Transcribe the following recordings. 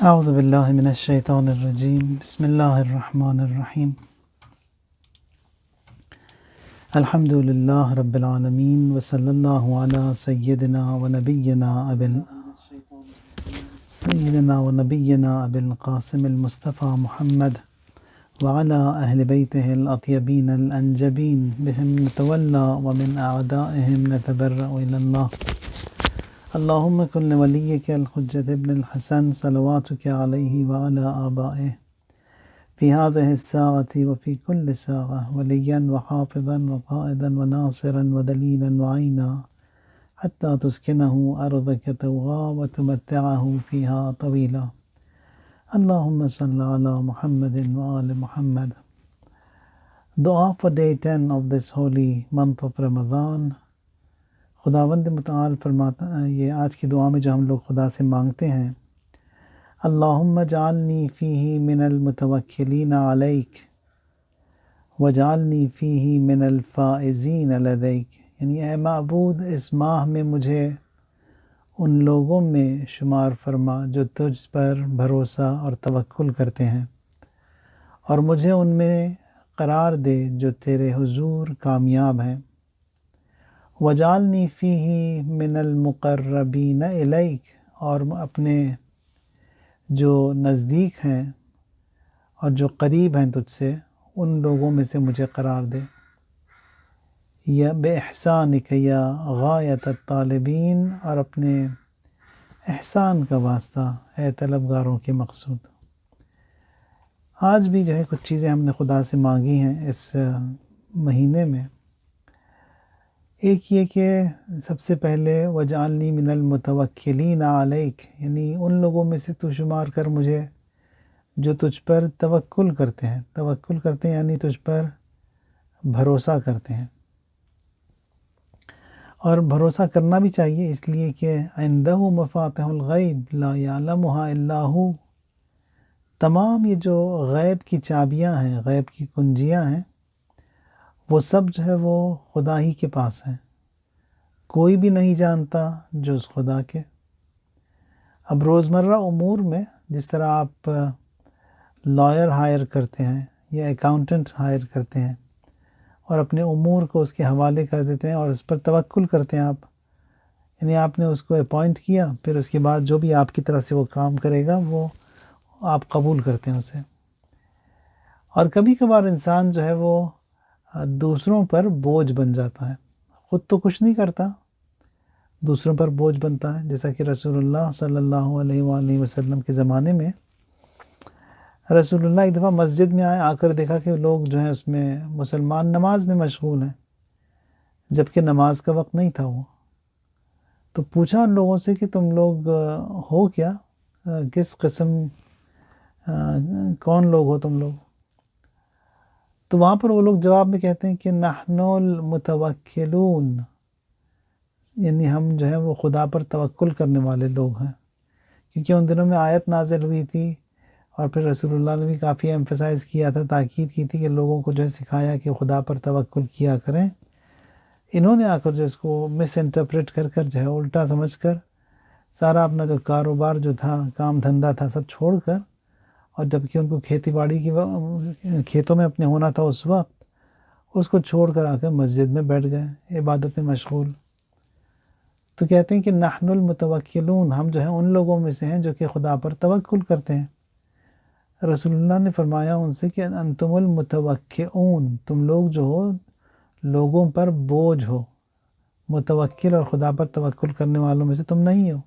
اعوذ باللہ من الشیطان الرجیم بسم اللہ الرحمن الرحیم الحمد للہ رب العالمین وصلی اللہ علی سیدنا و نبینا ابی القاسم المصطفى محمد وعلى اہل بیتہ الاطیبین الانجبین بہم نتولی ومن اعدائہم نتبرأ الی اللہ اللہم کن لولیک الحجۃ ابن الحسن صلواتک علیہ وعلی آبائہ فی هذه الساعة وفی کل ساعة ولیا وحافظا وقائدا وناصرا ودلیلا وعینا حتی تسکنہ ارضک طوعا وتمتعہ فیہا طویلا اللہم صل علی محمد وآل محمد. دعا for day 10 of this holy month of Ramadan. خداوند متعال فرماتا ہے، یہ آج کی دعا میں جو ہم لوگ خدا سے مانگتے ہیں، اللہم اجعلنی فیہ من المتوکلین علیک وجعلنی فیہ من الفائزین لدیک، یعنی اے معبود اس ماہ میں مجھے ان لوگوں میں شمار فرما جو تجھ پر بھروسہ اور توکل کرتے ہیں، اور مجھے ان میں قرار دے جو تیرے حضور کامیاب ہیں، وجعلنی فیہ من المقربین الیک، اور اپنے جو نزدیک ہیں اور جو قریب ہیں تجھ سے ان لوگوں میں سے مجھے قرار دے، یا بِإِحْسَانِكَ یا غایت الطالبین، اور اپنے احسان کا واسطہ اے طلبگاروں کے مقصود۔ آج بھی جو ہے کچھ چیزیں ہم نے خدا سے مانگی ہیں اس مہینے میں۔ ایک یہ کہ سب سے پہلے وجعلنی من المتوکلین علیک، یعنی ان لوگوں میں سے تو شمار کر مجھے جو تجھ پر توکل کرتے ہیں یعنی تجھ پر بھروسہ کرتے ہیں، اور بھروسہ کرنا بھی چاہیے اس لیے کہ عندہ مفاتح الغیب لا یعلمها الا هو، تمام یہ جو غیب کی چابیاں ہیں، غیب کی کنجیاں ہیں، وہ سب جو ہے وہ خدا ہی کے پاس ہیں، کوئی بھی نہیں جانتا جز خدا کے۔ اب روزمرہ امور میں جس طرح آپ لائر ہائر کرتے ہیں یا اکاؤنٹنٹ ہائر کرتے ہیں اور اپنے امور کو اس کے حوالے کر دیتے ہیں اور اس پر توکل کرتے ہیں آپ، یعنی آپ نے اس کو اپوائنٹ کیا، پھر اس کے بعد جو بھی آپ کی طرف سے وہ کام کرے گا وہ آپ قبول کرتے ہیں اسے۔ اور کبھی کبھار انسان جو ہے وہ دوسروں پر بوجھ بن جاتا ہے، خود تو کچھ نہیں کرتا، دوسروں پر بوجھ بنتا ہے، جیسا کہ رسول اللہ صلی اللہ علیہ وآلہ وسلم کے زمانے میں رسول اللہ ایک دفعہ مسجد میں آ کر دیکھا کہ لوگ جو ہیں اس میں مسلمان نماز میں مشغول ہیں، جبکہ نماز کا وقت نہیں تھا وہ۔ تو پوچھا ان لوگوں سے کہ تم لوگ ہو کیا، کس قسم، کون لوگ ہو تم لوگ؟ تو وہاں پر وہ لوگ جواب میں کہتے ہیں کہ نحن المتوکلون، یعنی ہم جو ہے وہ خدا پر توکل کرنے والے لوگ ہیں، کیونکہ ان دنوں میں آیت نازل ہوئی تھی اور پھر رسول اللہ نے بھی کافی ایمفسائز کیا تھا، تاکید کی تھی کہ لوگوں کو جو ہے سکھایا کہ خدا پر توکل کیا کریں۔ انہوں نے آ کر جو اس کو مس انٹرپریٹ کر جو ہے الٹا سمجھ کر سارا اپنا جو کاروبار جو تھا، کام دھندا تھا، سب چھوڑ کر، اور جبکہ ان کو کھیتی باڑی کی کھیتوں میں اپنے ہونا تھا اس وقت، اس کو چھوڑ کر آ کر مسجد میں بیٹھ گئے عبادت میں مشغول۔ تو کہتے ہیں کہ نحن المتوکلون، ہم جو ہیں ان لوگوں میں سے ہیں جو کہ خدا پر توکل کرتے ہیں۔ رسول اللہ نے فرمایا ان سے کہ انتم المتوکئون، تم لوگ جو ہو لوگوں پر بوجھ ہو، متوکل اور خدا پر توکل کرنے والوں میں سے تم نہیں ہو۔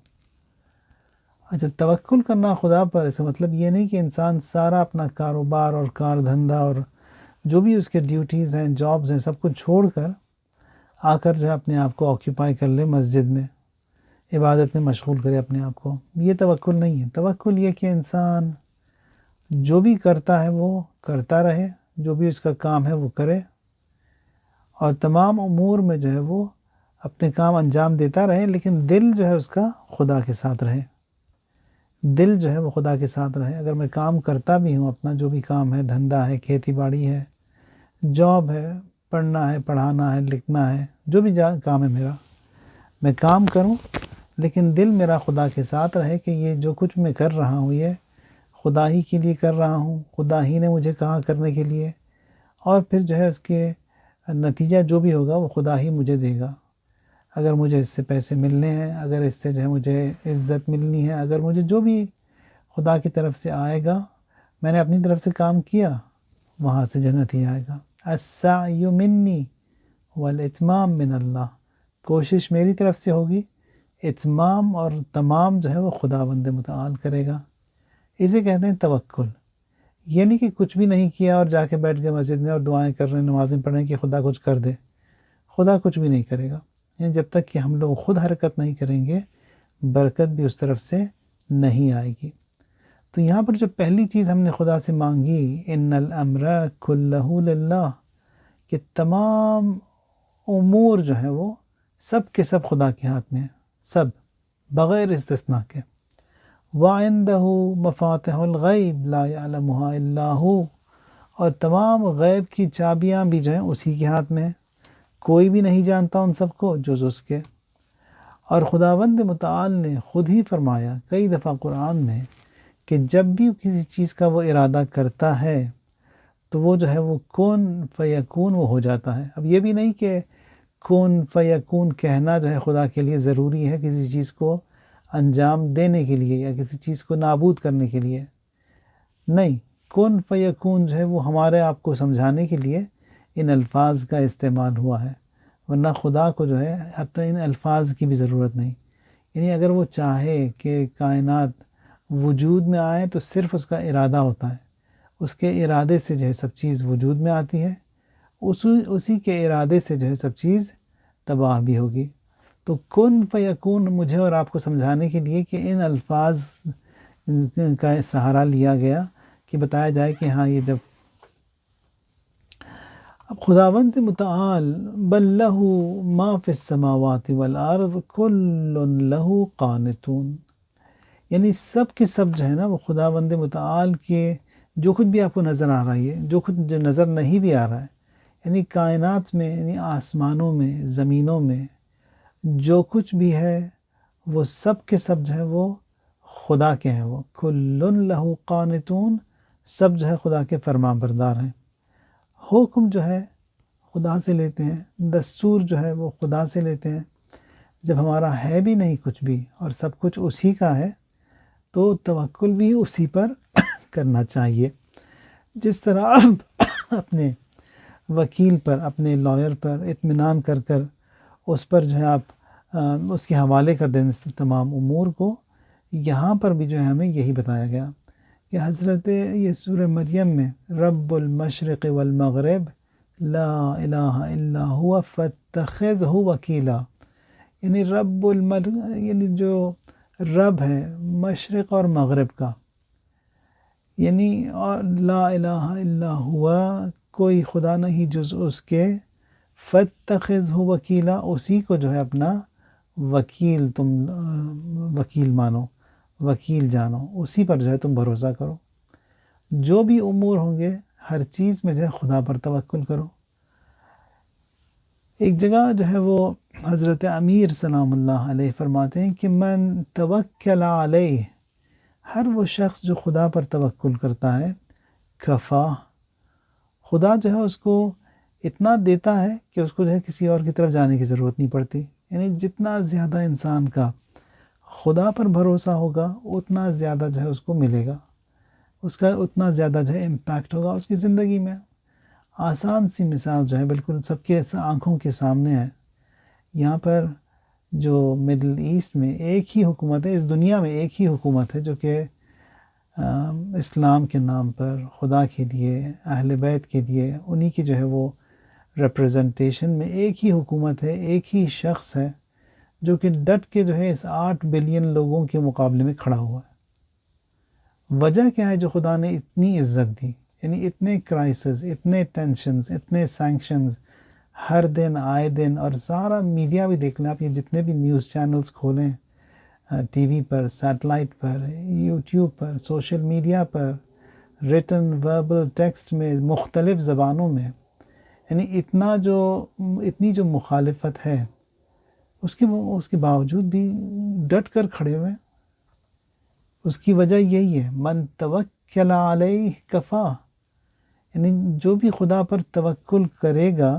اچھا، توکل کرنا خدا پر، اس کا مطلب یہ نہیں کہ انسان سارا اپنا کاروبار اور کار دھندا اور جو بھی اس کے ڈیوٹیز ہیں، جابز ہیں، سب کچھ چھوڑ کر آ کر جو ہے اپنے آپ کو آکیوپائی کر لے، مسجد میں عبادت میں مشغول کرے اپنے آپ کو۔ یہ توکل نہیں ہے۔ توکل یہ کہ انسان جو بھی کرتا ہے وہ کرتا رہے، جو بھی اس کا کام ہے وہ کرے، اور تمام امور میں جو ہے وہ اپنے کام انجام دیتا رہے، لیکن دل جو ہے اس کا خدا کے ساتھ رہے، دل جو ہے وہ خدا کے ساتھ رہے۔ اگر میں کام کرتا بھی ہوں، اپنا جو بھی کام ہے، دھندا ہے، کھیتی باڑی ہے، جاب ہے، پڑھنا ہے، پڑھانا ہے، لکھنا ہے، جو بھی کام ہے میرا، میں کام کروں لیکن دل میرا خدا کے ساتھ رہے کہ یہ جو کچھ میں کر رہا ہوں یہ خدا ہی کے لیے کر رہا ہوں، خدا ہی نے مجھے کہا کرنے کے لیے، اور پھر جو ہے اس کے نتیجہ جو بھی ہوگا وہ خدا ہی مجھے دے گا۔ اگر مجھے اس سے پیسے ملنے ہیں، اگر اس سے جو ہے مجھے عزت ملنی ہے، اگر مجھے جو بھی خدا کی طرف سے آئے گا، میں نے اپنی طرف سے کام کیا، وہاں سے جو نتیجہ آئے گا۔ السعی منی والاتمام من اللہ، کوشش میری طرف سے ہوگی، اتمام اور تمام جو ہے وہ خداوند متعال کرے گا۔ اسے کہتے ہیں توکل۔ یہ نہیں کہ کچھ بھی نہیں کیا اور جا کے بیٹھ گئے مسجد میں اور دعائیں کر رہے ہیں، نمازیں پڑھ رہے ہیں کہ خدا کچھ کر دے۔ خدا کچھ بھی نہیں کرے گا، یعنی جب تک کہ ہم لوگ خود حرکت نہیں کریں گے، برکت بھی اس طرف سے نہیں آئے گی۔ تو یہاں پر جو پہلی چیز ہم نے خدا سے مانگی، ان الامر کلہ للہ، کہ تمام امور جو ہیں وہ سب کے سب خدا کے ہاتھ میں ہیں، سب بغیر استثناء کے۔ وَعِندَهُ مَفَاتِحُ الْغَيْبِ لَا يَعْلَمُهَا إِلَّا هُوَ، اور تمام غیب کی چابیاں بھی جو ہیں اسی کے ہاتھ میں ہیں، کوئی بھی نہیں جانتا ان سب کو جز اس کے۔ اور خداوند متعال نے خود ہی فرمایا کئی دفعہ قرآن میں کہ جب بھی کسی چیز کا وہ ارادہ کرتا ہے تو وہ جو ہے وہ کون فیکون وہ ہو جاتا ہے۔ اب یہ بھی نہیں کہ کون فیکون کہنا جو ہے خدا کے لیے ضروری ہے کسی چیز کو انجام دینے کے لیے یا کسی چیز کو نابود کرنے کے لیے، نہیں، کون فیکون جو ہے وہ ہمارے آپ کو سمجھانے کے لیے ان الفاظ کا استعمال ہوا ہے، ورنہ خدا کو جو ہے حتی ان الفاظ کی بھی ضرورت نہیں۔ یعنی اگر وہ چاہے کہ کائنات وجود میں آئے تو صرف اس کا ارادہ ہوتا ہے، اس کے ارادے سے جو ہے سب چیز وجود میں آتی ہے، اسی کے ارادے سے جو ہے سب چیز تباہ بھی ہوگی۔ تو کن فیکون مجھے اور آپ کو سمجھانے کے لیے کہ ان الفاظ کا سہارا لیا گیا کہ بتایا جائے کہ ہاں یہ جب اب خداوند متعال بل لہ ما فی السماوات والارض کل لہ قانتون، یعنی سب کے سب جو ہے نا وہ خداوند متعال کے جو کچھ بھی آپ کو نظر آ رہا ہے، جو کچھ جو نظر نہیں بھی آ رہا ہے، یعنی کائنات میں، یعنی آسمانوں میں، زمینوں میں جو کچھ بھی ہے وہ سب کے سب جو ہے وہ خدا کے ہیں، وہ کل لہ قانتون، سب جو ہے خدا کے فرمان بردار ہیں۔ حکم جو ہے خدا سے لیتے ہیں، دستور جو ہے وہ خدا سے لیتے ہیں۔ جب ہمارا ہے بھی نہیں کچھ بھی اور سب کچھ اسی کا ہے تو توکل بھی اسی پر کرنا چاہیے۔ جس طرح آپ اپنے وکیل پر، اپنے لائر پر اطمینان کر کر اس پر جو ہے آپ اس کے حوالے کر دیں تمام امور کو، یہاں پر بھی جو ہے ہمیں یہی بتایا گیا کہ حضرت یہ سورہ مریم میں رب المشرق والمغرب لا الہ الا ہوا فاتخذہ وکیلا، یعنی یعنی جو رب ہے مشرق اور مغرب کا، یعنی لا الہ الا ہوا، کوئی خدا نہیں جز اس کے، فاتخذہ وکیلا، اسی کو جو ہے اپنا وکیل تم وکیل مانو، وکیل جانو، اسی پر جو ہے تم بھروسہ کرو، جو بھی امور ہوں گے ہر چیز میں جو ہے خدا پر توکل کرو۔ ایک جگہ جو ہے وہ حضرت امیر سلام اللہ علیہ فرماتے ہیں کہ من توکل علیہ، ہر وہ شخص جو خدا پر توکل کرتا ہے، کفا، خدا جو ہے اس کو اتنا دیتا ہے کہ اس کو جو ہے کسی اور کی طرف جانے کی ضرورت نہیں پڑتی۔ یعنی جتنا زیادہ انسان کا خدا پر بھروسہ ہوگا اتنا زیادہ جو ہے اس کو ملے گا، اس کا اتنا زیادہ جو ہے امپیکٹ ہوگا اس کی زندگی میں۔ آسان سی مثال جو ہے بالکل سب کے آنکھوں کے سامنے ہے، یہاں پر جو مڈل ایسٹ میں ایک ہی حکومت ہے، اس دنیا میں ایک ہی حکومت ہے جو کہ اسلام کے نام پر خدا کے لیے، اہل بیت کے لیے، انہی کی جو ہے وہ ریپریزنٹیشن میں ایک ہی حکومت ہے، ایک ہی شخص ہے جو کہ ڈٹ کے جو ہے اس 8 بلین لوگوں کے مقابلے میں کھڑا ہوا ہے۔ وجہ کیا ہے جو خدا نے اتنی عزت دی، یعنی اتنے کرائسس، اتنے ٹینشنز، اتنے سینکشنز ہر دن آئے دن، اور سارا میڈیا بھی دیکھ لیں آپ، یہ جتنے بھی نیوز چینلز کھولیں، ٹی وی پر، سیٹلائٹ پر، یوٹیوب پر، سوشل میڈیا پر، ریٹن وربل ٹیکسٹ میں، مختلف زبانوں میں، یعنی اتنی جو مخالفت ہے اس کے باوجود بھی ڈٹ کر کھڑے ہوئے، اس کی وجہ یہی ہے من توکل علیہ کفا، یعنی جو بھی خدا پر توکل کرے گا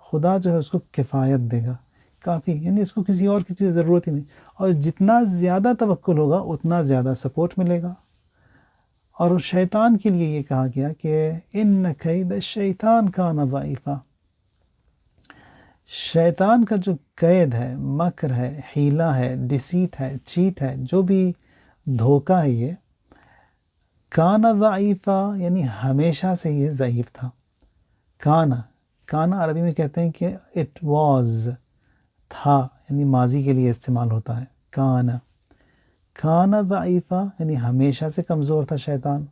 خدا جو ہے اس کو کفایت دے گا، کافی، یعنی اس کو کسی اور کی چیز ضرورت ہی نہیں، اور جتنا زیادہ توکل ہوگا اتنا زیادہ سپورٹ ملے گا۔ اور شیطان کے لیے یہ کہا گیا کہ ان کید الشیطان کان ضعیفا، شیطان کا جو قید ہے، مکر ہے، حیلہ ہے، ڈیسیٹ ہے، چیٹ ہے، جو بھی دھوکہ ہے، یہ کانا ضعیفا یعنی ہمیشہ سے یہ ضعیف تھا۔ کانا عربی میں کہتے ہیں کہ اٹ واز، تھا، یعنی ماضی کے لیے استعمال ہوتا ہے، کانا ضعیفا یعنی ہمیشہ سے کمزور تھا شیطان،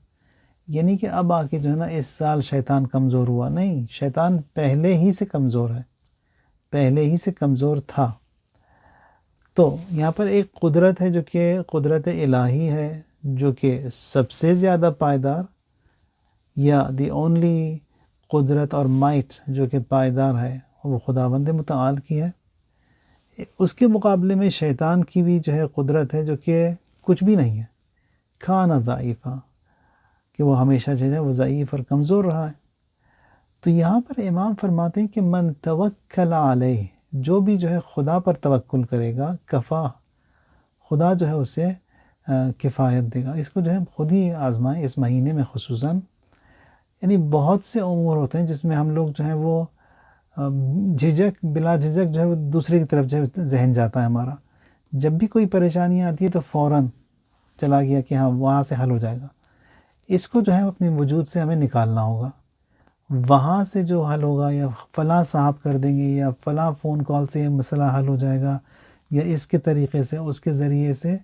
یعنی کہ اب آ کے جو ہے نا اس سال شیطان کمزور ہوا، نہیں، شیطان پہلے ہی سے کمزور ہے، پہلے ہی سے کمزور تھا۔ تو یہاں پر ایک قدرت ہے جو کہ قدرت الہی ہے، جو کہ سب سے زیادہ پائیدار، یا دی اونلی قدرت اور مائٹ جو کہ پائیدار ہے وہ خداوند متعال کی ہے۔ اس کے مقابلے میں شیطان کی بھی جو ہے قدرت ہے جو کہ کچھ بھی نہیں ہے، کھانا ضعیفہ، کہ وہ ہمیشہ جو ہے وہ ضعیف اور کمزور رہا ہے۔ تو یہاں پر امام فرماتے ہیں کہ من توکل علیہ، جو بھی جو ہے خدا پر توکل کرے گا کفا، خدا جو ہے اسے کفایت دے گا۔ اس کو جو ہے خود ہی آزمائیں اس مہینے میں خصوصاً، یعنی بہت سے امور ہوتے ہیں جس میں ہم لوگ جو ہیں وہ جھجک، بلا جھجک جو ہے وہ دوسرے کی طرف جو ہے ذہن جاتا ہے ہمارا، جب بھی کوئی پریشانی آتی ہے تو فوراً چلا گیا کہ ہاں وہاں سے حل ہو جائے گا۔ اس کو جو ہے اپنے وجود سے ہمیں نکالنا ہوگا، وہاں سے جو حل ہوگا، یا فلاں صاحب کر دیں گے، یا فلاں فون کال سے یہ مسئلہ حل ہو جائے گا، یا اس کے طریقے سے، اس کے ذریعے سے،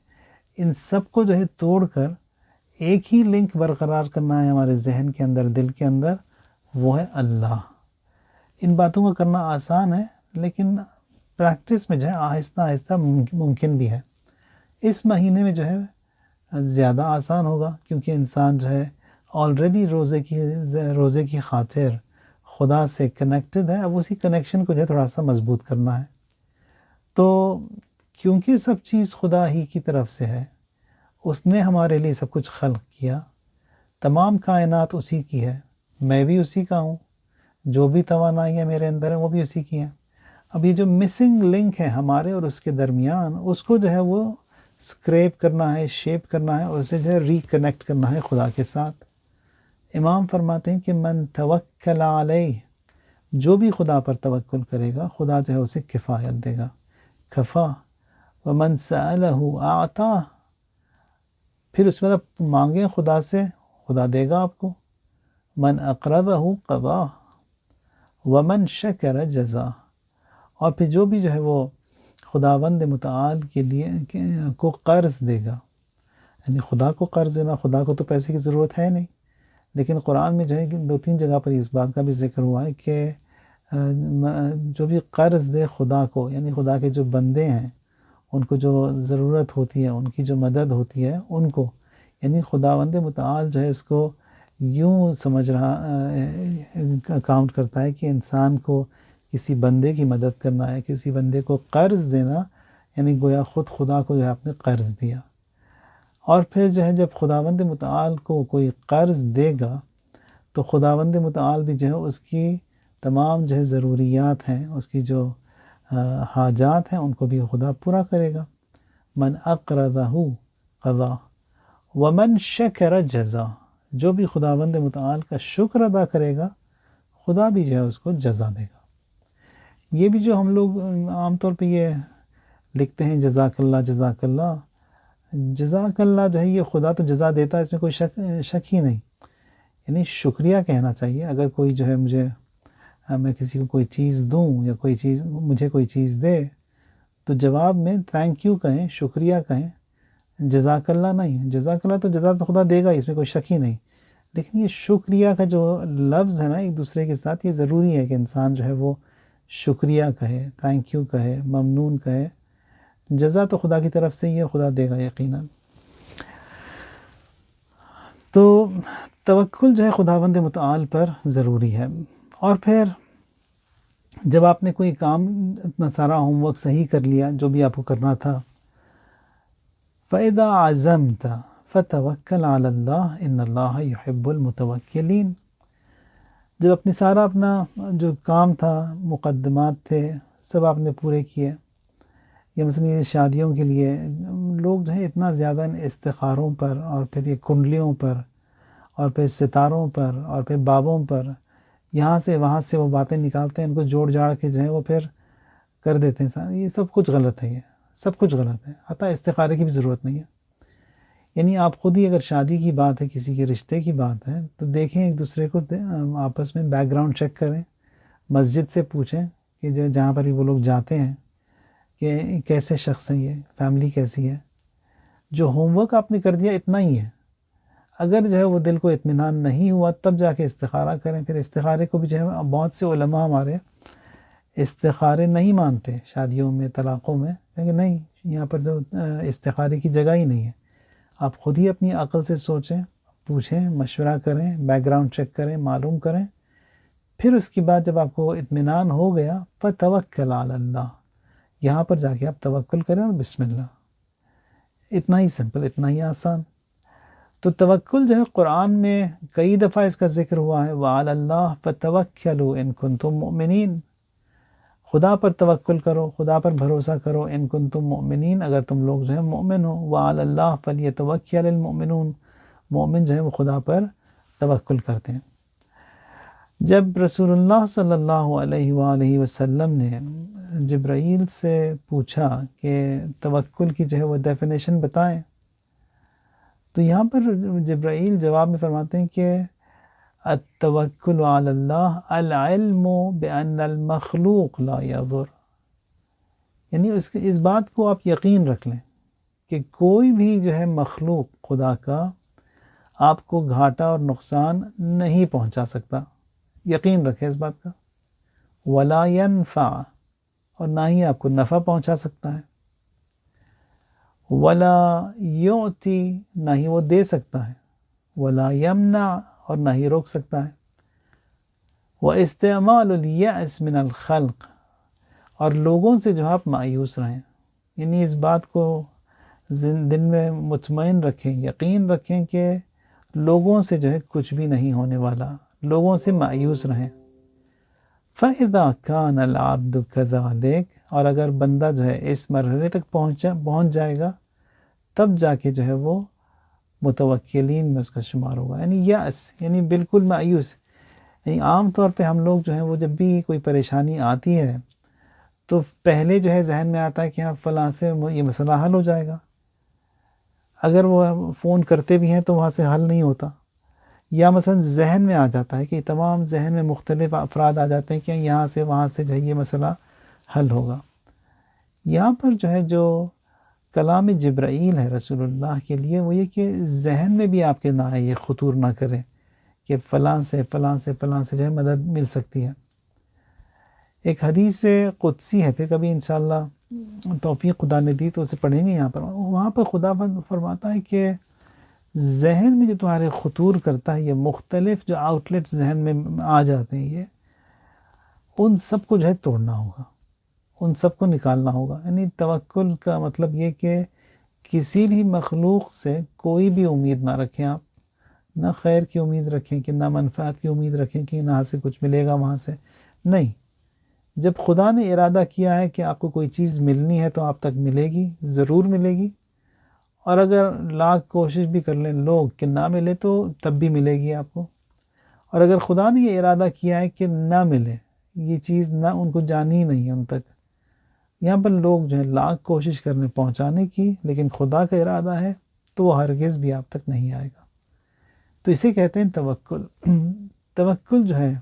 ان سب کو جو ہے توڑ کر ایک ہی لنک برقرار کرنا ہے ہمارے ذہن کے اندر، دل کے اندر، وہ ہے اللہ۔ ان باتوں کو کرنا آسان ہے لیکن پریکٹس میں جو ہے آہستہ آہستہ ممکن بھی ہے۔ اس مہینے میں جو ہے زیادہ آسان ہوگا کیونکہ انسان جو ہے آلریڈی روزے کی خاطر خدا سے کنیکٹڈ ہے، اب اسی کنیکشن کو جو ہے تھوڑا سا مضبوط کرنا ہے۔ تو کیونکہ سب چیز خدا ہی کی طرف سے ہے، اس نے ہمارے لیے سب کچھ خلق کیا، تمام کائنات اسی کی ہے، میں بھی اسی کا ہوں، جو بھی توانائیاں میرے اندر ہیں وہ بھی اسی کی ہیں۔ اب یہ جو مسنگ لنک ہے ہمارے اور اس کے درمیان، اس کو جو ہے وہ اسکریپ کرنا ہے، شیپ کرنا ہے، اور اسے جو ہے ریکنیکٹ کرنا ہے خدا کے ساتھ۔ امام فرماتے ہیں کہ من توکل علیہ، جو بھی خدا پر توکل کرے گا خدا جو ہے اسے کفایت دے گا، کفا، ومن سألہ اعطا، پھر اس میں آپ مانگیں خدا سے، خدا دے گا آپ کو، من اقرضہ قضا، ومن شکر جزا، اور پھر جو بھی جو ہے وہ خداوند متعال کے لیے کو قرض دے گا، یعنی خدا کو قرض دینا، خدا کو تو پیسے کی ضرورت ہے نہیں، لیکن قرآن میں جو ہے 2-3 جگہ پر اس بات کا بھی ذکر ہوا ہے کہ جو بھی قرض دے خدا کو، یعنی خدا کے جو بندے ہیں ان کو جو ضرورت ہوتی ہے، ان کی جو مدد ہوتی ہے ان کو، یعنی خداوند متعال جو ہے اس کو یوں سمجھ رہا، کاؤنٹ کرتا ہے کہ انسان کو کسی بندے کی مدد کرنا ہے، کسی بندے کو قرض دینا، یعنی گویا خود خدا کو جو ہے آپ نے قرض دیا۔ اور پھر جو ہے جب خداوند متعال کو کوئی قرض دے گا تو خداوند متعال بھی جو ہے اس کی تمام جو ہے ضروریات ہیں، اس کی جو حاجات ہیں ان کو بھی خدا پورا کرے گا۔ من اقرضہ قضا، ومن شکر جزا، جو بھی خداوند متعال کا شکر ادا کرے گا خدا بھی جو ہے اس کو جزا دے گا۔ یہ بھی جو ہم لوگ عام طور پہ یہ لکھتے ہیں جزاک اللہ جزاک اللہ، جزاک اللہ جو ہے یہ خدا تو جزا دیتا ہے، اس میں کوئی شک ہی نہیں، یعنی شکریہ کہنا چاہیے۔ اگر کوئی جو ہے میں کسی کو کوئی چیز دوں یا کوئی چیز مجھے کوئی چیز دے تو جواب میں تھینک یو کہیں، شکریہ کہیں، جزاک اللہ نہیں۔ جزاک اللہ تو جزا تو خدا دے گا، اس میں کوئی شک ہی نہیں، لیکن یہ شکریہ کا جو لفظ ہے نا ایک دوسرے کے ساتھ، یہ ضروری ہے کہ انسان جو ہے وہ شکریہ کہے، تھینک یو کہے، ممنون کہے۔ جزا تو خدا کی طرف سے ہی ہے، خدا دے گا یقیناً۔ تو توکل جو ہے خداوند متعال پر ضروری ہے۔ اور پھر جب آپ نے کوئی کام اتنا سارا ہوم ورک صحیح کر لیا جو بھی آپ کو کرنا تھا، فَإِذَا عَزَمْتَ فتوکل علی اللہ ان اللہ یحب المتوکلین. جب اپنی سارا اپنا جو کام تھا، مقدمات تھے، سب آپ نے پورے کیے، یا مثلا یہ شادیوں کے لیے لوگ جو ہے اتنا زیادہ ان استخاروں پر اور پھر یہ کنڈلیوں پر اور پھر ستاروں پر اور پھر بابوں پر یہاں سے وہاں سے وہ باتیں نکالتے ہیں، ان کو جوڑ جاڑ کے جو ہے وہ پھر کر دیتے ہیں. یہ سب کچھ غلط ہے، یہ سب کچھ غلط ہے، حتیٰ استخارے کی بھی ضرورت نہیں ہے. یعنی آپ خود ہی اگر شادی کی بات ہے، کسی کے رشتے کی بات ہے، تو دیکھیں ایک دوسرے کو، آپس میں بیک گراؤنڈ چیک کریں، مسجد سے پوچھیں کہ جہاں پر بھی وہ لوگ جاتے ہیں کہ کیسے شخص ہیں، یہ فیملی کیسی ہے. جو ہوم ورک آپ نے کر دیا اتنا ہی ہے. اگر جو ہے وہ دل کو اطمینان نہیں ہوا تب جا کے استخارہ کریں. پھر استخارے کو بھی جو ہے بہت سے علماء ہمارے استخارے نہیں مانتے شادیوں میں، طلاقوں میں، کہ نہیں یہاں پر جو استخارے کی جگہ ہی نہیں ہے. آپ خود ہی اپنی عقل سے سوچیں، پوچھیں، مشورہ کریں، بیک گراؤنڈ چیک کریں، معلوم کریں. پھر اس کے بعد جب آپ کو اطمینان ہو گیا فَتَوَكَّلْ عَلَى اللَّهِ، یہاں پر جا کے آپ توکل کریں اور بسم اللہ. اتنا ہی سمپل، اتنا ہی آسان. تو توکل جو ہے قرآن میں کئی دفعہ اس کا ذکر ہوا ہے. وَعَلَى اللَّهِ فَتَوَكَّلُوا إِن كُنتُم مُؤْمِنِينَ، خدا پر توکل کرو، خدا پر بھروسہ کرو. ان کنتم مؤمنین، اگر تم لوگ جو ہے مؤمن ہو. وعلی اللہ فلیتوکل المؤمنون، مومن جو ہے وہ خدا پر توکل کرتے ہیں. جب رسول اللہ صلی اللہ علیہ وآلہ وسلم نے جبرائیل سے پوچھا کہ توکل کی جو ہے وہ ڈیفینیشن بتائیں، تو یہاں پر جبرائیل جواب میں فرماتے ہیں کہ التوکل علی اللہ العلم بان المخلوق لا یضر. یعنی اس بات کو آپ یقین رکھ لیں کہ کوئی بھی جو ہے مخلوق خدا کا آپ کو گھاٹا اور نقصان نہیں پہنچا سکتا. یقین رکھیں اس بات کا. ولا ینفع، اور نہ ہی آپ کو نفع پہنچا سکتا ہے. ولا یعطی، نہ ہی وہ دے سکتا ہے. ولا یمنع، اور نہ ہی روک سکتا ہے. وَإِسْتِعْمَالُ الْيَأْسِ مِنَ الْخَلْقِ، اور لوگوں سے جو آپ مایوس رہیں. یعنی اس بات کو دل میں مطمئن رکھیں، یقین رکھیں کہ لوگوں سے جو ہے کچھ بھی نہیں ہونے والا، لوگوں سے مایوس رہیں. فَإِذَا كَانَ الْعَبْدُ كَذَلِكَ، اور اگر بندہ جو ہے اس مرحلے تک پہنچ جائے گا تب جا کے جو ہے وہ متوکلین میں اس کا شمار ہوگا. یعنی یأس، یعنی بالکل مایوس. یعنی عام طور پہ ہم لوگ جو ہیں وہ جب بھی کوئی پریشانی آتی ہے تو پہلے جو ہے ذہن میں آتا ہے کہ ہاں فلاں سے یہ مسئلہ حل ہو جائے گا. اگر وہ فون کرتے بھی ہیں تو وہاں سے حل نہیں ہوتا. یا مثلا ذہن میں آ جاتا ہے کہ تمام ذہن میں مختلف افراد آ جاتے ہیں کہ یہاں سے وہاں سے جو ہے یہ مسئلہ حل ہوگا. یہاں پر جو ہے جو کلام جبرائیل ہے رسول اللہ کے لیے وہ یہ کہ ذہن میں بھی آپ کے نہ یہ خطور نہ کرے کہ فلاں سے فلاں سے فلاں سے جو ہے مدد مل سکتی ہے. ایک حدیث قدسی ہے، پھر کبھی انشاءاللہ توفیق خدا نے دی تو اسے پڑھیں گے یہاں پر. وہاں پر خدا فرماتا ہے کہ ذہن میں جو تمہارے خطور کرتا ہے، یہ مختلف جو آؤٹ لیٹ ذہن میں آ جاتے ہیں، یہ ان سب کو جو ہے توڑنا ہوگا، ان سب کو نکالنا ہوگا. یعنی توکل کا مطلب یہ کہ کسی بھی مخلوق سے کوئی بھی امید نہ رکھیں آپ، نہ خیر کی امید رکھیں کہ نہ منفعت کی امید رکھیں کہ یہاں سے کچھ ملے گا وہاں سے نہیں. جب خدا نے ارادہ کیا ہے کہ آپ کو کوئی چیز ملنی ہے تو آپ تک ملے گی، ضرور ملے گی. اور اگر لاکھ کوشش بھی کر لیں لوگ کہ نہ ملے تو تب بھی ملے گی آپ کو. اور اگر خدا نے یہ ارادہ کیا ہے کہ نہ ملے، یہ چیز نہ ان کو جانی ہی نہیں ہے ان تک، یہاں پر لوگ جو ہے لاکھ کوشش کرنے پہنچانے کی، لیکن خدا کا ارادہ ہے تو وہ ہرگز بھی آپ تک نہیں آئے گا. تو اسے کہتے ہیں توکل. توکل جو ہے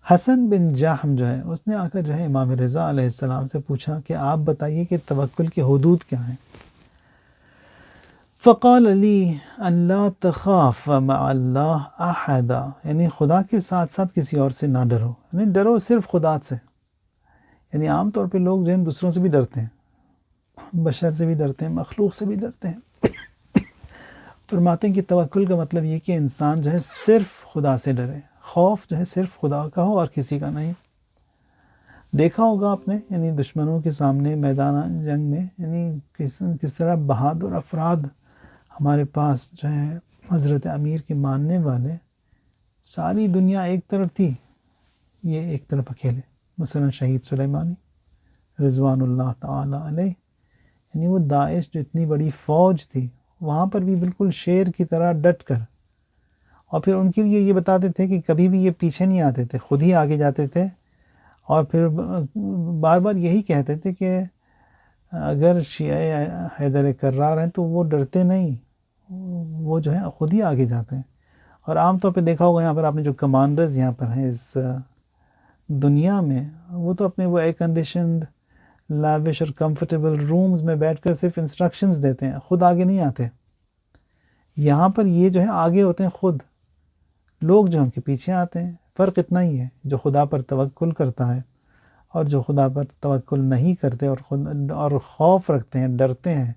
حسن بن جاہم جو ہے اس نے آ کر جو ہے امام رضا علیہ السلام سے پوچھا کہ آپ بتائیے کہ توکل کے حدود کیا ہیں. فقال لی ان لا تخاف مع اللہ احدا، یعنی خدا کے ساتھ ساتھ کسی اور سے نہ ڈرو، یعنی ڈرو صرف خدا سے. یعنی عام طور پہ لوگ جو ہیں دوسروں سے بھی ڈرتے ہیں، بشر سے بھی ڈرتے ہیں، مخلوق سے بھی ڈرتے ہیں. فرماتے ہیں کہ توکل کا مطلب یہ کہ انسان جو ہے صرف خدا سے ڈرے، خوف جو ہے صرف خدا کا ہو اور کسی کا نہیں. دیکھا ہوگا آپ نے یعنی دشمنوں کے سامنے میدان جنگ میں یعنی کس طرح بہادر افراد ہمارے پاس جو ہے حضرت امیر کے ماننے والے، ساری دنیا ایک طرف تھی، یہ ایک طرف اکیلے. مثلا شہید سلیمانی رضوان اللہ تعالی علیہ، یعنی وہ داعش جو اتنی بڑی فوج تھی وہاں پر بھی بالکل شیر کی طرح ڈٹ کر، اور پھر ان کے لیے یہ بتاتے تھے کہ کبھی بھی یہ پیچھے نہیں آتے تھے، خود ہی آگے جاتے تھے، اور پھر بار بار یہی کہتے تھے کہ اگر شیعہ حیدر کرار ہیں تو وہ ڈرتے نہیں، وہ جو ہے خود ہی آگے جاتے ہیں. اور عام طور پہ دیکھا ہوگا یہاں پر آپ نے جو کمانڈرز یہاں پر ہیں اس دنیا میں، وہ تو اپنے وہ ایئر کنڈیشنڈ لیوش اور کمفرٹیبل رومز میں بیٹھ کر صرف انسٹرکشنز دیتے ہیں، خود آگے نہیں آتے. یہاں پر یہ جو ہے آگے ہوتے ہیں خود، لوگ جو ان کے پیچھے آتے ہیں. فرق اتنا ہی ہے، جو خدا پر توکل کرتا ہے اور جو خدا پر توکل نہیں کرتے اور خوف رکھتے ہیں، ڈرتے ہیں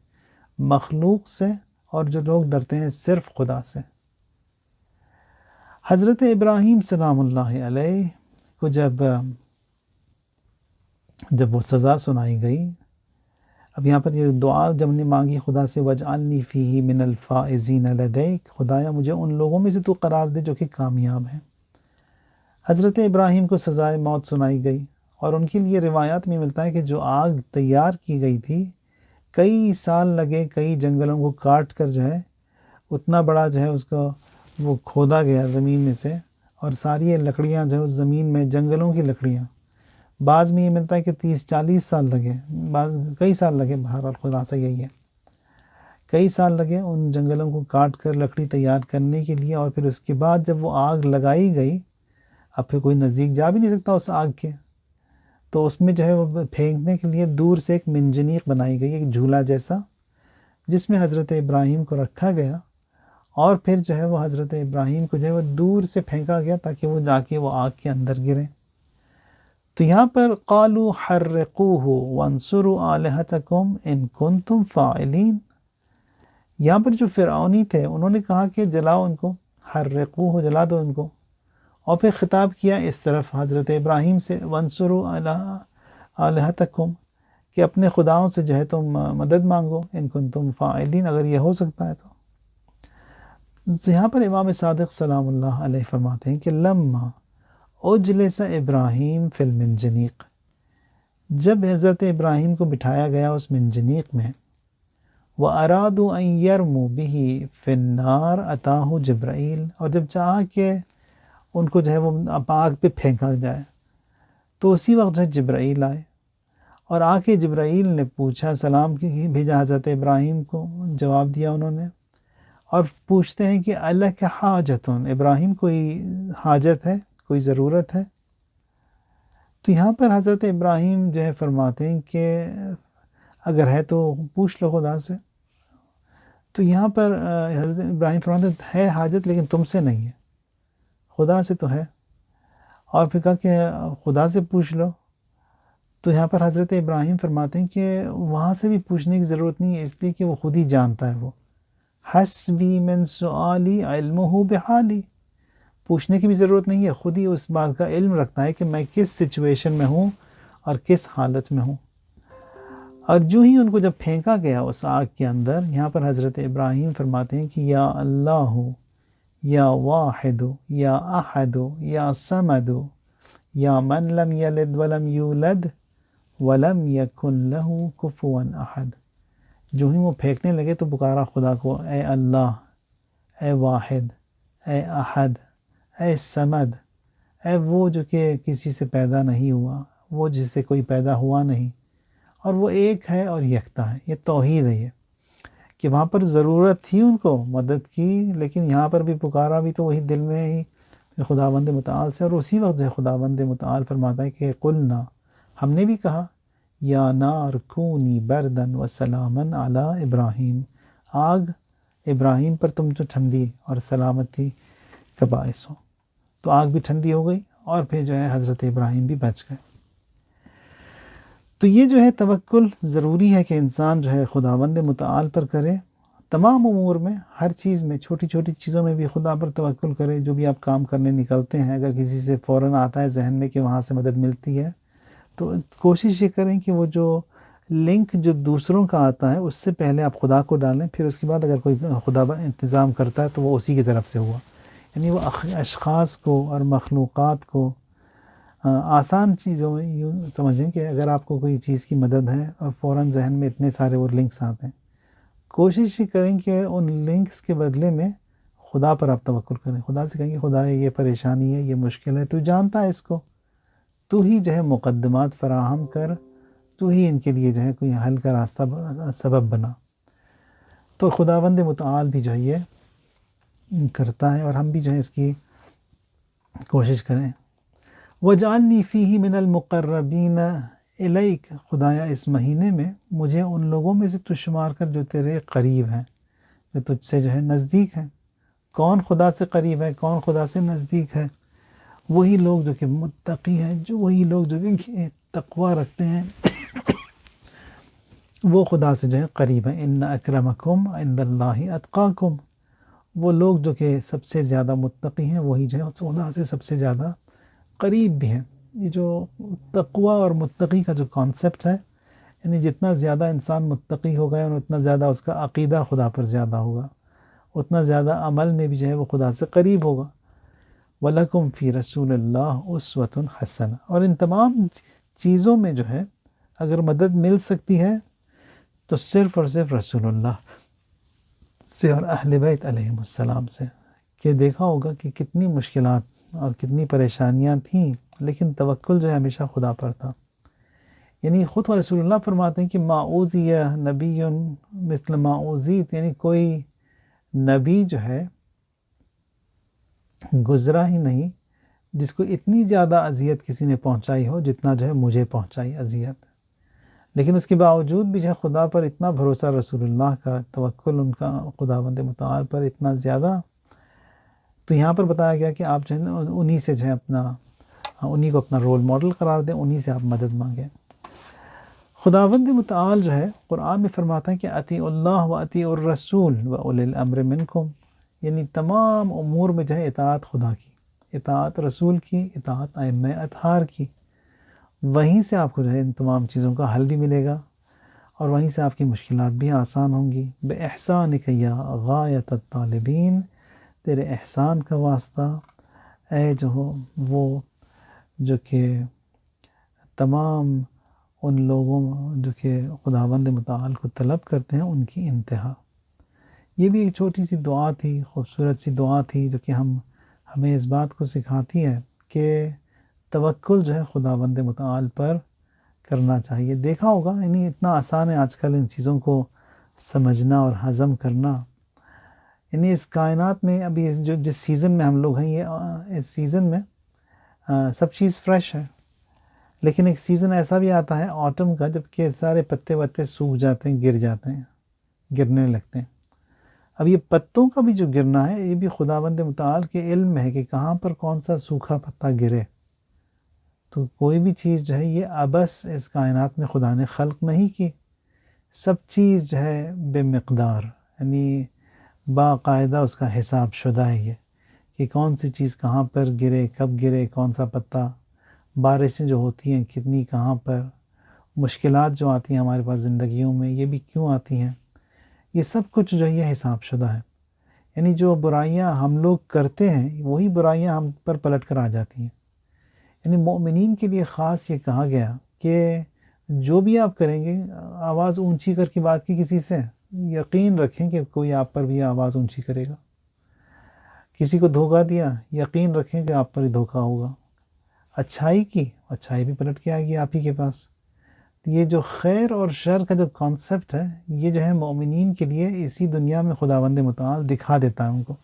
مخلوق سے، اور جو لوگ ڈرتے ہیں صرف خدا سے. حضرت ابراہیم سلام اللہ علیہ کو جب وہ سزا سنائی گئی، اب یہاں پر یہ دعا جب نے مانگی خدا سے، وَاجْعَلْنِی فِیہ مِنَ الْفَائِزِینَ لَدَیک، خدایا مجھے ان لوگوں میں سے تو قرار دے جو کہ کامیاب ہیں. حضرت ابراہیم کو سزائے موت سنائی گئی، اور ان کے لیے روایات میں ملتا ہے کہ جو آگ تیار کی گئی تھی، کئی سال لگے، کئی جنگلوں کو کاٹ کر جو ہے اتنا بڑا جو ہے اس کو وہ کھودا گیا زمین میں سے، اور ساری یہ لکڑیاں جو ہے اس زمین میں، جنگلوں کی لکڑیاں، بعض میں یہ ملتا ہے کہ 30-40 سال لگے، کئی سال لگے. بہرحال خلاصہ یہی ہے، کئی سال لگے ان جنگلوں کو کاٹ کر لکڑی تیار کرنے کے لیے. اور پھر اس کے بعد جب وہ آگ لگائی گئی، اب پھر کوئی نزدیک جا بھی نہیں سکتا اس آگ کے، تو اس میں جو ہے وہ پھینکنے کے لیے دور سے ایک منجنیق بنائی گئی، ایک جھولا جیسا، جس میں حضرت ابراہیم کو رکھا گیا، اور پھر جو ہے وہ حضرت ابراہیم کو جو ہے وہ دور سے پھینکا گیا تاکہ وہ جا کے وہ آگ کے اندر گریں. تو یہاں پر قالوا حرقوہ وانصروا آلہتکم ان کنتم فاعلین، یہاں پر جو فرعونی تھے انہوں نے کہا کہ جلاؤ ان کو، حرقوہ جلا دو ان کو، اور پھر خطاب کیا اس طرف حضرت ابراہیم سے، وانصروا آلہتکم، کہ اپنے خداؤں سے جو ہے تم مدد مانگو، ان کنتم فاعلین، اگر یہ ہو سکتا ہے تو. یہاں پر امام صادق سلام اللہ علیہ فرماتے ہیں کہ لما اجلس ابراہیم فی المنجنیق، جب حضرت ابراہیم کو بٹھایا گیا اس منجنیق میں، وَأَرَادُوا أَن يَرْمُوا بِهِ فِي النَّارِ أَتَاهُ جبرائیل، اور جب چاہا کہ ان کو جو ہے وہ آگ پہ پھینکا جائے، تو اسی وقت جو ہے جبرائیل آئے، اور آ کے جبرائیل نے پوچھا، سلام کی بھیجا حضرت ابراہیم کو، جواب دیا انہوں نے، اور پوچھتے ہیں کہ الک حاجتن، ابراہیم کوئی حاجت ہے، کوئی ضرورت ہے؟ تو یہاں پر حضرت ابراہیم جو ہے فرماتے ہیں کہ اگر ہے تو پوچھ لو خدا سے. تو یہاں پر حضرت ابراہیم فرماتے ہیں ہے حاجت لیکن تم سے نہیں ہے، خدا سے تو ہے. اور پھر کہا کہ خدا سے پوچھ لو. تو یہاں پر حضرت ابراہیم فرماتے ہیں کہ وہاں سے بھی پوچھنے کی ضرورت نہیں ہے، اس لیے کہ وہ خود ہی جانتا ہے. وہ حسبی من سؤالی علمہ بحالی، پوچھنے کی بھی ضرورت نہیں ہے، خود ہی اس بات کا علم رکھتا ہے کہ میں کس سچویشن میں ہوں اور کس حالت میں ہوں. اور جو ہی ان کو جب پھینکا گیا اس آگ کے اندر، یہاں پر حضرت ابراہیم فرماتے ہیں کہ یا اللہ، یا واحد، یا احد، یا صمد، یا من لم یلد ولم یولد ولم یکن لہ کفوا احد. جو ہی وہ پھینکنے لگے تو پکارا خدا کو، اے اللہ، اے واحد، اے احد، اے صمد، اے وہ جو کہ کسی سے پیدا نہیں ہوا، وہ جس سے کوئی پیدا ہوا نہیں، اور وہ ایک ہے اور یکتا ہے. یہ توحید ہے، یہ کہ وہاں پر ضرورت تھی ان کو مدد کی، لیکن یہاں پر بھی پکارا بھی تو وہی دل میں ہی خداوند متعال سے. اور اسی وقت جو ہے خداوند متعال فرماتا ہے کہ قلنا، ہم نے بھی کہا، یا نار کونی بردن و سلامن علی ابراہیم، آگ ابراہیم پر تم جو ٹھنڈی اور سلامتی کا باعث ہو. تو آگ بھی ٹھنڈی ہو گئی، اور پھر جو ہے حضرت ابراہیم بھی بچ گئے. تو یہ جو ہے توکل ضروری ہے کہ انسان جو ہے خداوند متعال پر کرے، تمام امور میں، ہر چیز میں، چھوٹی چھوٹی چیزوں میں بھی خدا پر توکل کرے. جو بھی آپ کام کرنے نکلتے ہیں، اگر کسی سے فوراً آتا ہے ذہن میں کہ وہاں سے مدد ملتی ہے، تو کوشش یہ کریں کہ وہ جو لنک جو دوسروں کا آتا ہے اس سے پہلے آپ خدا کو ڈالیں، پھر اس کے بعد اگر کوئی خدا انتظام کرتا ہے تو وہ اسی کی طرف سے ہوا. یعنی وہ اشخاص کو اور مخلوقات کو آسان چیزوں میں یوں سمجھیں کہ اگر آپ کو کوئی چیز کی مدد ہے اور فوراً ذہن میں اتنے سارے وہ لنکس آتے ہیں، کوشش یہ کریں کہ ان لنکس کے بدلے میں خدا پر آپ توکل کریں. خدا سے کہیں کہ خدا یہ پریشانی ہے، یہ مشکل ہے، تو جانتا ہے اس کو، تو ہی جو ہے مقدمات فراہم کر، تو ہی ان کے لیے جو ہے کوئی حل کا راستہ سبب بنا. تو خداوند متعال بھی جو ہے یہ کرتا ہے، اور ہم بھی جو ہے اس کی کوشش کریں. وَجْعَلْنِي فِيهِ مِنَ الْمُقَرَّبِينَ إِلَيْكَ، خدایا اس مہینے میں مجھے ان لوگوں میں سے تو شمار کر جو تیرے قریب ہیں، جو تجھ سے جو ہے نزدیک ہیں. کون خدا سے قریب ہے، کون خدا سے نزدیک ہے؟ وہی لوگ جو کہ متقی ہیں، جو وہی لوگ جو کہ تقوی رکھتے ہیں، وہ خدا سے جو ہے قریب ہیں. ان اکرمکم عند اللہ اتقاکم، وہ لوگ جو کہ سب سے زیادہ متقی ہیں وہی جو ہے خدا سے سب سے زیادہ قریب بھی ہیں. یہ جو تقوی اور متقی کا جو کانسیپٹ ہے، یعنی جتنا زیادہ انسان متقی ہوگا اتنا زیادہ اس کا عقیدہ خدا پر زیادہ ہوگا، اتنا زیادہ عمل میں بھی جو ہے وہ خدا سے قریب ہوگا. وَلَكُمْ فِي رَسُولِ اللَّهِ أُسْوَةٌ حَسَنَةٌ، اور ان تمام چیزوں میں جو ہے اگر مدد مل سکتی ہے تو صرف اور صرف رسول اللہ سے اور اہل بیت علیہم السلام سے. کہ دیکھا ہوگا کہ کتنی مشکلات اور کتنی پریشانیاں تھیں، لیکن توکل جو ہے ہمیشہ خدا پر تھا. یعنی خود رسول اللہ فرماتے ہیں کہ ما اوذی نبی مثل ما اوذیت، یعنی کوئی نبی جو ہے گزرا ہی نہیں جس کو اتنی زیادہ اذیت کسی نے پہنچائی ہو جتنا جو ہے مجھے پہنچائی اذیت. لیکن اس کے باوجود بھی جو ہے خدا پر اتنا بھروسہ، رسول اللہ کا توکل ان کا خداوند متعال پر اتنا زیادہ. تو یہاں پر بتایا گیا کہ آپ جو ہے انہی سے جو ہے انہی کو اپنا رول ماڈل قرار دیں، انہی سے آپ مدد مانگیں. خداوند متعال جو ہے قرآن میں فرماتا ہے کہ اطیعوا اللہ و اطیعوا الرسول و اولی الامر منکم، یعنی تمام امور میں جو ہے اطاعت خدا کی، اطاعت رسول کی، اطاعت ائمہ اطہار کی. وہیں سے آپ کو جو ہے ان تمام چیزوں کا حل بھی ملے گا، اور وہیں سے آپ کی مشکلات بھی آسان ہوں گی. بِإِحْسَانِكَ یا غایۃ الطالبین، تیرے احسان کا واسطہ اے جو ہو وہ جو کہ تمام ان لوگوں جو کہ خداوند متعال کو طلب کرتے ہیں ان کی انتہا. یہ بھی ایک چھوٹی سی دعا تھی، خوبصورت سی دعا تھی، جو کہ ہمیں اس بات کو سکھاتی ہے کہ توکل جو ہے خداوند متعال پر کرنا چاہیے. دیکھا ہوگا یعنی اتنا آسان ہے آج کل ان چیزوں کو سمجھنا اور ہضم کرنا. یعنی اس کائنات میں ابھی جس سیزن میں ہم لوگ ہیں، اس سیزن میں سب چیز فریش ہے، لیکن ایک سیزن ایسا بھی آتا ہے آٹم کا، جب کہ سارے پتے وتے سوکھ جاتے ہیں، گر جاتے ہیں، گرنے لگتے ہیں. اب یہ پتوں کا بھی جو گرنا ہے یہ بھی خداوند متعال کے علم میں ہے کہ کہاں پر کون سا سوکھا پتا گرے. تو کوئی بھی چیز جو ہے یہ ابس اس کائنات میں خدا نے خلق نہیں کی. سب چیز جو ہے بے مقدار، یعنی باقاعدہ اس کا حساب شدہ ہے یہ کہ کون سی چیز کہاں پر گرے، کب گرے، کون سا پتا. بارشیں جو ہوتی ہیں کتنی کہاں پر، مشکلات جو آتی ہیں ہمارے پاس زندگیوں میں یہ بھی کیوں آتی ہیں، یہ سب کچھ جو ہے یہ حساب شدہ ہے. یعنی جو برائیاں ہم لوگ کرتے ہیں وہی برائیاں ہم پر پلٹ کر آ جاتی ہیں. یعنی مومنین کے لیے خاص یہ کہا گیا کہ جو بھی آپ کریں گے، آواز اونچی کر کے بات کی کسی سے، یقین رکھیں کہ کوئی آپ پر بھی آواز اونچی کرے گا. کسی کو دھوکہ دیا، یقین رکھیں کہ آپ پر ہی دھوکہ ہوگا. اچھائی کی، اچھائی بھی پلٹ کے آئے گی آپ ہی کے پاس. یہ جو خیر اور شر کا جو کانسیپٹ ہے یہ جو ہے مومنین کے لیے اسی دنیا میں خداوند متعال دکھا دیتا ہے ان کو،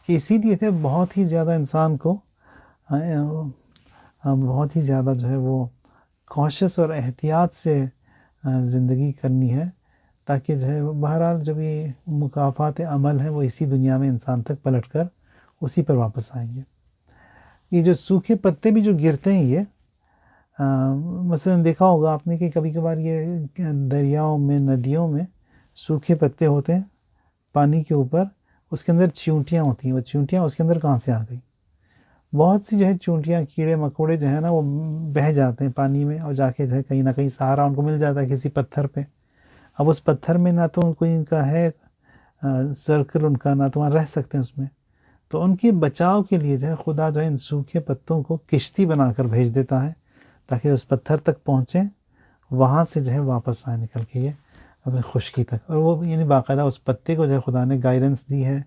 کہ اسی لیے تھے بہت ہی زیادہ انسان کو بہت ہی زیادہ جو ہے وہ کوشش اور احتیاط سے زندگی کرنی ہے، تاکہ جو ہے بہرحال جو بھی مکافات عمل ہیں وہ اسی دنیا میں انسان تک پلٹ کر اسی پر واپس آئیں گے. یہ جو سوکھے پتے بھی جو گرتے ہیں یہ مثلا دیکھا ہوگا آپ نے کہ کبھی کبھار یہ دریاؤں میں، ندیوں میں سوکھے پتے ہوتے ہیں پانی کے اوپر، اس کے اندر چیونٹیاں ہوتی ہیں. وہ چیونٹیاں اس کے اندر کہاں سے آ گئی؟ بہت سی جو ہے چونٹیاں کیڑے مکوڑے جو ہے نا وہ بہہ جاتے ہیں پانی میں، اور جا کے جو ہے کہیں نہ کہیں سہارا ان کو مل جاتا ہے کسی پتھر پہ. اب اس پتھر میں نہ تو کوئی ان کا ہے سرکل ان کا، نہ تو وہاں رہ سکتے ہیں اس میں. تو ان کے بچاؤ کے لیے جو ہے خدا جو ہے ان سوکھے پتوں کو کشتی بنا کر بھیج دیتا ہے تاکہ اس پتھر تک پہنچیں، وہاں سے جو ہے واپس آئے نکل کے یہ اپنی خشکی تک. اور وہ یعنی باقاعدہ اس پتے کو جو ہے خدا نے گائیڈنس دی ہے،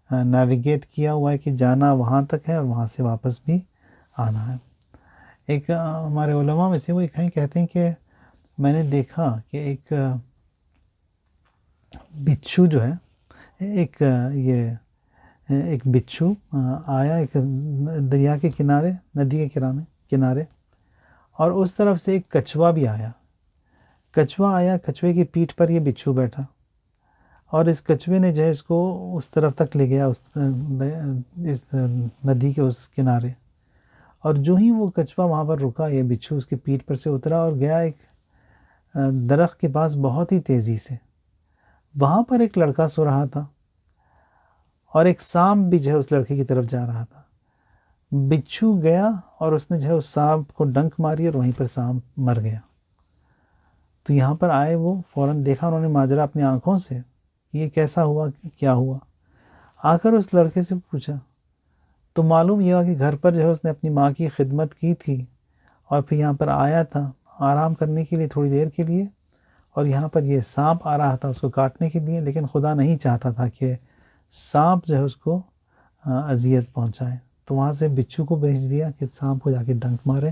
نیویگیٹ کیا ہوا ہے کہ جانا وہاں تک ہے اور وہاں سے واپس بھی آنا ہے. ایک ہمارے علماء میں سے وہ ایک ہیں کہتے ہیں کہ میں نے دیکھا کہ ایک بچھو جو ہے ایک بچھو آیا ایک دریا کے کنارے، ندی کے کنارے، اور اس طرف سے ایک کچھوا بھی آیا. کچھوا آیا، کچھوے کی پیٹھ پر یہ بچھو بیٹھا، اور اس کچھوے نے جو ہے اس کو اس طرف تک لے گیا، اس ندی کے اس کنارے. اور جو ہی وہ کچھوا وہاں پر رکا، یہ بچھو اس کی پیٹھ پر سے اترا اور گیا ایک درخت کے پاس بہت ہی تیزی سے. وہاں پر ایک لڑکا سو رہا تھا اور ایک سانپ بھی جو ہے اس لڑکے کی طرف جا رہا تھا. بچھو گیا اور اس نے جو ہے اس سانپ کو ڈنک ماری اور وہیں پر سانپ مر گیا. تو یہاں پر آئے، وہ فوراً دیکھا انہوں نے ماجرا اپنی آنکھوں سے، یہ کیسا ہوا، کیا ہوا. آ کر اس لڑکے سے پوچھا تو معلوم یہ ہوا کہ گھر پر جو ہے اس نے اپنی ماں کی خدمت کی تھی اور پھر یہاں پر آیا تھا آرام کرنے کے لیے تھوڑی دیر کے لیے، اور یہاں پر یہ سانپ آ رہا تھا اس کو کاٹنے کے لیے، لیکن خدا نہیں چاہتا تھا کہ سانپ جو ہے اس کو اذیت پہنچائے. تو وہاں سے بچھو کو بھیج دیا کہ سانپ کو جا کے ڈنک مارے،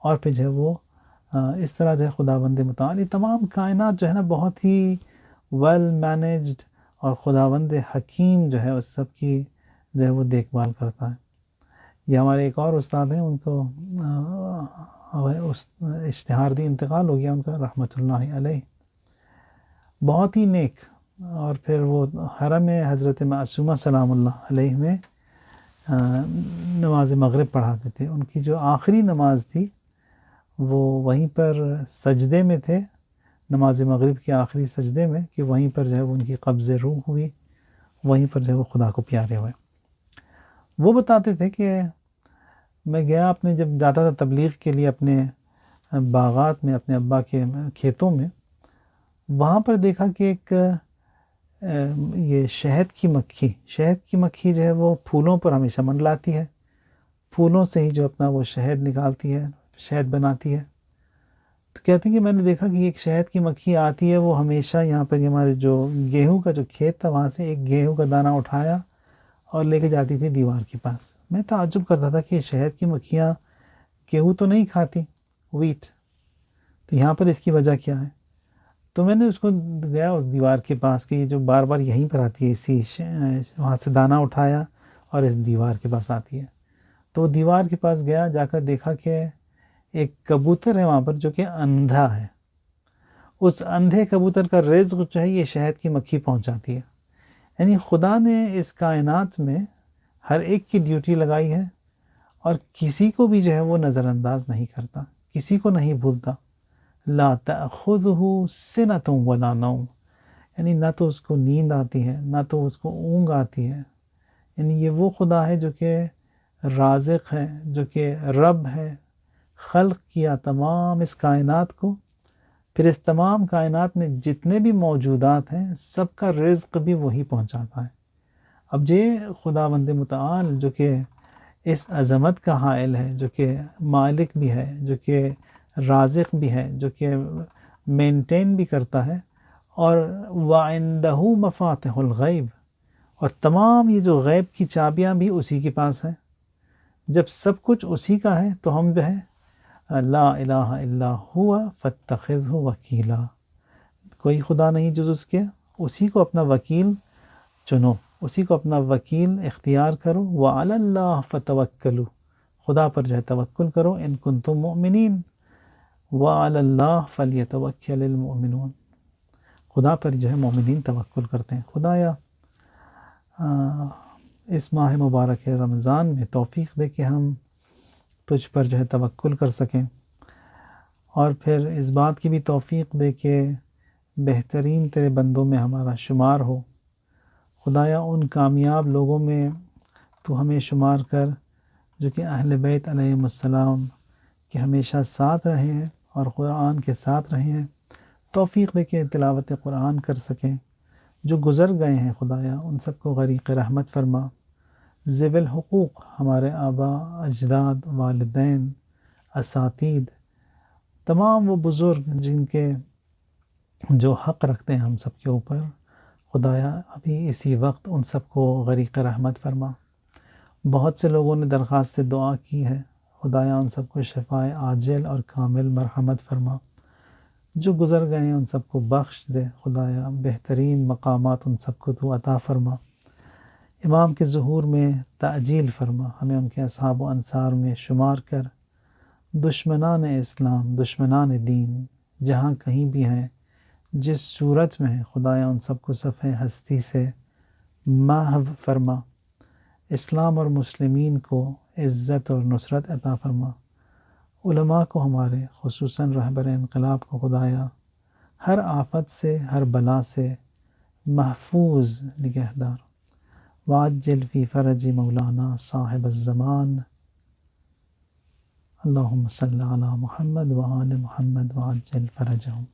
اور پھر جو ہے وہ اس طرح جو ہے خداوند متعال یہ تمام کائنات جو ہے نا بہت ہی ویل مینیجڈ، اور خداوند حکیم جو ہے اس سب کی جو ہے وہ دیکھ بھال کرتا ہے. یہ ہمارے ایک اور استاد ہیں، ان کو اشتہار دی انتقال ہو گیا ان کا، رحمۃ اللہ علیہ. بہت ہی نیک، اور پھر وہ حرم حضرت معصومہ سلام اللہ علیہ میں نماز مغرب پڑھاتے تھے. ان کی جو آخری نماز تھی وہ وہیں پر سجدے میں تھے، نماز مغرب کے آخری سجدے میں، کہ وہیں پر جو ہے ان کی قبض روح ہوئی، وہیں پر جو ہے وہ خدا کو پیارے ہوئے. وہ بتاتے تھے کہ میں گیا اپنے، جب جاتا تھا تبلیغ کے لیے اپنے باغات میں، اپنے ابا کے کھیتوں میں، وہاں پر دیکھا کہ ایک یہ شہد کی مکھی جو ہے وہ پھولوں پر ہمیشہ منڈلاتی ہے، پھولوں سے ہی جو اپنا وہ شہد نکالتی ہے، شہد بناتی ہے. تو کہتے ہیں کہ میں نے دیکھا کہ ایک شہد کی مکھی آتی ہے، وہ ہمیشہ یہاں پر ہمارے جو گیہوں کا جو کھیت تھا وہاں سے ایک گیہوں کا دانہ اٹھایا اور لے کے جاتی تھی دیوار کے پاس. میں تعجب کرتا تھا کہ شہد کی مکھیاں گیہوں تو نہیں کھاتی، ویٹ، تو یہاں پر اس کی وجہ کیا ہے. تو میں نے اس کو گیا اس دیوار کے پاس کہ یہ جو بار بار یہیں پر آتی ہے، اسی وہاں سے دانہ اٹھایا اور اس دیوار کے پاس آتی ہے. تو وہ دیوار کے پاس گیا، جا کر دیکھا کہ ایک کبوتر ہے وہاں پر جو کہ اندھا ہے. اس اندھے کبوتر کا رزق جو ہے یہ شہد کی مکھی پہنچاتی ہے. یعنی خدا نے اس کائنات میں ہر ایک کی ڈیوٹی لگائی ہے، اور کسی کو بھی جو ہے وہ نظر انداز نہیں کرتا، کسی کو نہیں بھولتا. لا تأخذہ سنۃ ولا نوم، یعنی نہ تو اس کو نیند آتی ہے نہ تو اس کو اونگ آتی ہے. یعنی یہ وہ خدا ہے جو کہ رازق ہے، جو کہ رب ہے، خلق کیا تمام اس کائنات کو، پھر اس تمام کائنات میں جتنے بھی موجودات ہیں سب کا رزق بھی وہی پہنچاتا ہے. اب یہ خداوند متعال جو کہ اس عظمت کا حائل ہے، جو کہ مالک بھی ہے، جو کہ رازق بھی ہے، جو کہ مینٹین بھی کرتا ہے، اور وَعِندَهُ مَفَاتِحُ الْغَيْبِ، اور تمام یہ جو غیب کی چابیاں بھی اسی کے پاس ہیں. جب سب کچھ اسی کا ہے تو ہم جو ہے لا الہ الا ہوا فاتخذہ وکیلا، کوئی خدا نہیں جز اس کے، اسی کو اپنا وکیل چنو، اسی کو اپنا وکیل اختیار کرو. وعلی اللہ فتوکلوا، خدا پر جو ہے توکل کرو، ان کنتم مؤمنین، وعلی اللہ فلیتوکل المؤمنون، خدا پر جو ہے مومنین توکل کرتے ہیں. خدایا اس ماہ مبارک رمضان میں توفیق دے کہ ہم تجھ پر جو ہے توکل کر سکیں، اور پھر اس بات کی بھی توفیق دے کہ بہترین تیرے بندوں میں ہمارا شمار ہو. خدایا ان کامیاب لوگوں میں تو ہمیں شمار کر جو کہ اہل بیت علیہم السلام کے ہمیشہ ساتھ رہے ہیں اور قرآن کے ساتھ رہے ہیں، توفیق دے کے تلاوت قرآن کر سکیں۔ جو گزر گئے ہیں خدایا ان سب کو غریق رحمت فرما۔ ذوی الحقوق ہمارے آباء، اجداد، والدین، اساتید، تمام وہ بزرگ جن کے جو حق رکھتے ہیں ہم سب کے اوپر، خدایا ابھی اسی وقت ان سب کو غریق رحمت فرما۔ بہت سے لوگوں نے درخواست دعا کی ہے، خدایا ان سب کو شفائے عاجل اور کامل مرحمت فرما۔ جو گزر گئے ہیں ان سب کو بخش دے خدایا، بہترین مقامات ان سب کو تو عطا فرما۔ امام کے ظہور میں تعجیل فرما، ہمیں ان کے اصحاب و انصار میں شمار کر۔ دشمنان اسلام، دشمنان دین جہاں کہیں بھی ہیں، جس صورت میں ہیں، خدایا ان سب کو صفحہ ہستی سے محو فرما۔ اسلام اور مسلمین کو عزت اور نصرت عطا فرما۔ علماء کو ہمارے، خصوصاً رہبر انقلاب کو خدایا ہر آفت سے، ہر بلا سے محفوظ نگہدار۔ وعجل فی فرج مولانا صاحب الزمان، اللہم صلی علی محمد وآل محمد وعجل فرجہم۔